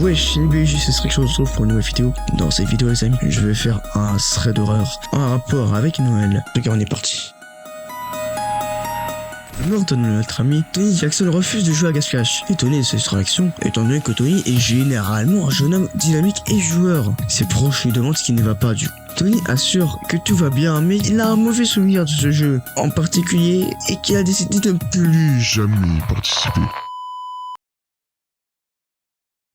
Wesh, NBJ, c'est Strict, on se retrouve pour une nouvelle vidéo. Dans cette vidéo, les amis, je vais faire un thread d'horreur en rapport avec Noël. Donc, on est parti. Lors de notre ami, Tony Jackson refuse de jouer à cache-cache, étonné de cette réaction, étant donné que Tony est généralement un jeune homme dynamique et joueur. Ses proches lui demandent ce qui ne va pas du coup. Tony assure que tout va bien, mais il a un mauvais souvenir de ce jeu, en particulier, et qu'il a décidé de ne plus jamais participer.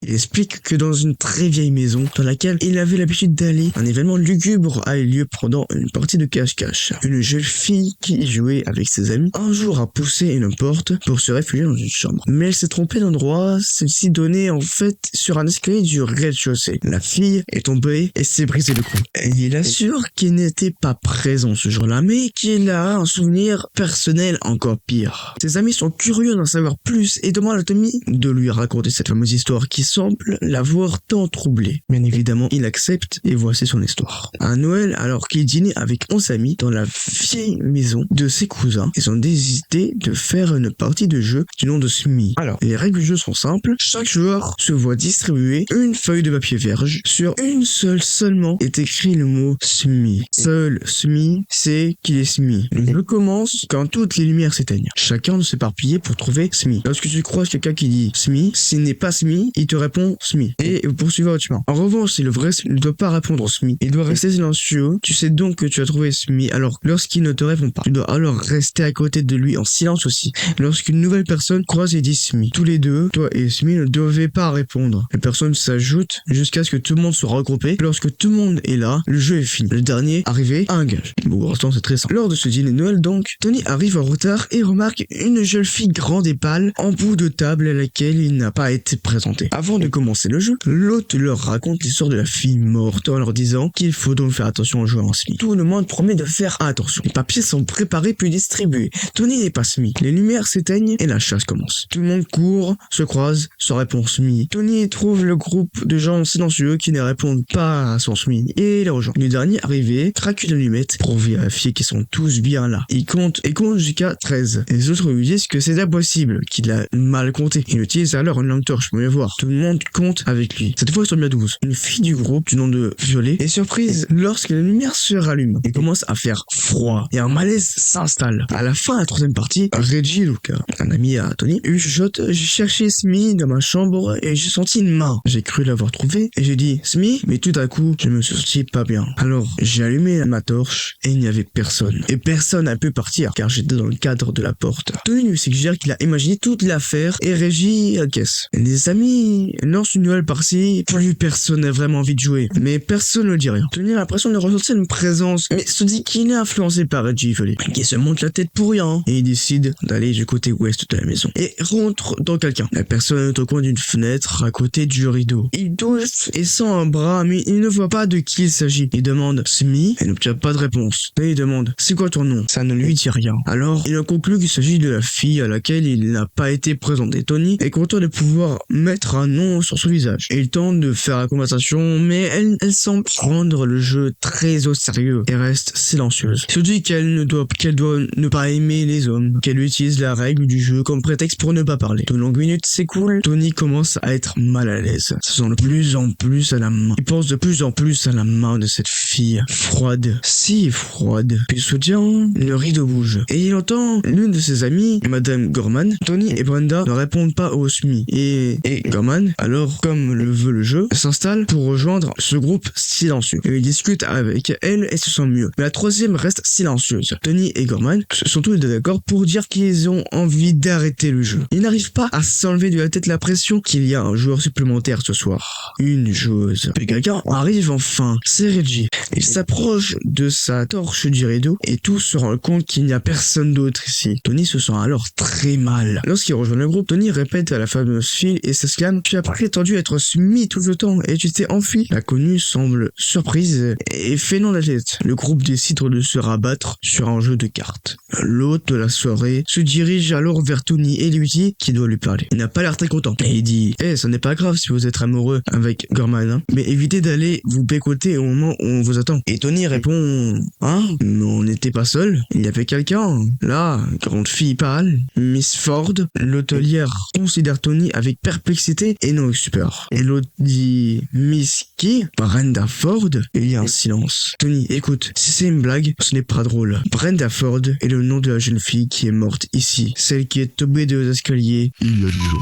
Il explique que dans une très vieille maison dans laquelle il avait l'habitude d'aller, un événement lugubre a eu lieu pendant une partie de cache-cache. Une jeune fille qui y jouait avec ses amis un jour a poussé une porte pour se réfugier dans une chambre. Mais elle s'est trompée d'endroit, celle-ci donnait en fait sur un escalier du rez-de-chaussée. La fille est tombée et s'est brisé le cou. Il assure qu'il n'était pas présent ce jour-là, mais qu'il a un souvenir personnel encore pire. Ses amis sont curieux d'en savoir plus et demandent à Tommy de lui raconter cette fameuse histoire qui semble l'avoir tant troublé. Bien évidemment, il accepte et voici son histoire. À Noël, alors qu'il dînait avec 11 amis dans la vieille maison de ses cousins, ils ont décidé de faire une partie de jeu du nom de Smee. Alors, les règles du jeu sont simples. Chaque joueur se voit distribuer une feuille de papier vierge. Sur une seule seulement est écrit le mot Smee. Seul Smee sait qu'il est Smee. Le jeu commence quand toutes les lumières s'éteignent. Chacun doit s'éparpiller pour trouver Smee. Lorsque tu croises quelqu'un qui dit Smee, s'il n'est pas Smee, il te répond Smee et poursuivre votre chemin. En revanche, si le vrai ne doit pas répondre Smee, il doit rester silencieux. Tu sais donc que tu as trouvé Smee. Alors, lorsqu'il ne te répond pas, tu dois alors rester à côté de lui en silence aussi. Lorsqu'une nouvelle personne croise et dit Smee, tous les deux, toi et Smee, ne devaient pas répondre. Les personnes s'ajoutent jusqu'à ce que tout le monde soit regroupé. Lorsque tout le monde est là, le jeu est fini. Le dernier arrivé a un gage. Bon, pour l'instant, c'est très simple. Lors de ce dîner de Noël donc, Tony arrive en retard et remarque une jeune fille grande et pâle en bout de table à laquelle il n'a pas été présenté. Avant de commencer le jeu, l'hôte leur raconte l'histoire de la fille morte en leur disant qu'il faut donc faire attention aux joueurs en Smee. Tout le monde promet de faire attention. Les papiers sont préparés puis distribués. Tony n'est pas Smee. Les lumières s'éteignent et la chasse commence. Tout le monde court, se croise, se répond Smee. Tony trouve le groupe de gens silencieux qui ne répondent pas à son Smee et les rejoint. Le dernier arrivé traque une allumette pour vérifier qu'ils sont tous bien là. Il compte jusqu'à 13. Les autres lui disent que c'est impossible, qu'il a mal compté. Il utilise alors une lampe torche pour mieux voir. Tout le monde compte avec lui. Cette fois, ils sont bien 12. Une fille du groupe, du nom de Violet, est surprise lorsque la lumière se rallume. Il commence à faire froid et un malaise s'installe. À la fin de la troisième partie, Reggie Luca, un ami à Tony, lui chuchote: j'ai cherché Smee dans ma chambre et j'ai senti une main. J'ai cru l'avoir trouvé et j'ai dit Smee, mais tout à coup, je me suis senti pas bien. Alors, j'ai allumé ma torche et il n'y avait personne. Et personne n'a pu partir car j'étais dans le cadre de la porte. Tony lui suggère qu'il a imaginé toute l'affaire et Reggie caisse. Les amis lance une nouvelle partie, plus personne n'a vraiment envie de jouer, mais personne ne dit rien. Tony a l'impression de ressentir une présence, mais se dit qu'il est influencé par Reggie Violet, qui se monte la tête pour rien, et il décide d'aller du côté ouest de la maison, et rentre dans quelqu'un. La personne est au coin d'une fenêtre, à côté du rideau. Il touche et sent un bras, mais il ne voit pas de qui il s'agit. Il demande Smee, et n'obtient pas de réponse. Et il demande c'est quoi ton nom? Ça ne lui dit rien. Alors, il en conclut qu'il s'agit de la fille à laquelle il n'a pas été présenté. Tony est content de pouvoir mettre un nom sur son visage. Il tente de faire la conversation, mais elle semble prendre le jeu très au sérieux et reste silencieuse. Il se dit qu'elle doit ne pas aimer les hommes, qu'elle utilise la règle du jeu comme prétexte pour ne pas parler. De longues minutes s'écoulent, Tony commence à être mal à l'aise. Ça sent de plus en plus à la main. Il pense de plus en plus à la main de cette fille, froide, si froide. Puis soudain, le rideau bouge et il entend l'une de ses amies, Madame Gorman. Tony et Brenda ne répondent pas au Smee et Gorman, alors comme le veut le jeu, s'installe pour rejoindre ce groupe silencieux. Et il discute avec elle et se sent mieux. Mais la troisième reste silencieuse. Tony et Gorman sont tous les deux d'accord pour dire qu'ils ont envie d'arrêter le jeu. Ils n'arrivent pas à s'enlever de la tête la pression qu'il y a un joueur supplémentaire ce soir. Une joueuse. Puis quelqu'un arrive enfin. C'est Reggie. Il s'approche de sa torche du rideau et tous se rendent compte qu'il n'y a personne d'autre ici. Tony se sent alors très mal. Lorsqu'il rejoint le groupe, Tony répète à la fameuse fille et s'exclame: tu as prétendu être Smee tout le temps et tu t'es enfui. La connue semble surprise et fait non de la tête. Le groupe décide de se rabattre sur un jeu de cartes. L'hôte de la soirée se dirige alors vers Tony et lui dit qu'il doit lui parler. Il n'a pas l'air très content. Et il dit ça n'est pas grave si vous êtes amoureux avec Gorman, hein, mais évitez d'aller vous bécoter au moment où on vous attend. Et Tony répond mais on n'était pas seul. Il y avait quelqu'un. Là, grande fille pâle, Miss Ford. L'hôtelière considère Tony avec perplexité Et non, super. Et l'autre dit Miss qui? Brenda Ford. Il y a un silence. Tony, écoute, si c'est une blague, ce n'est pas drôle. Brenda Ford est le nom de la jeune fille qui est morte ici. Celle qui est tombée des escaliers il y a 10 jours.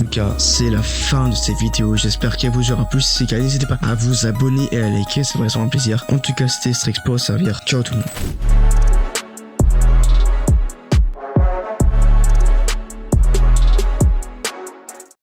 En tout cas, c'est la fin de cette vidéo. J'espère qu'elle vous aura plu. Si c'est le cas, n'hésitez pas à vous abonner et à liker. Ça va être un plaisir. En tout cas, c'était Strix pour servir. Ciao tout le monde.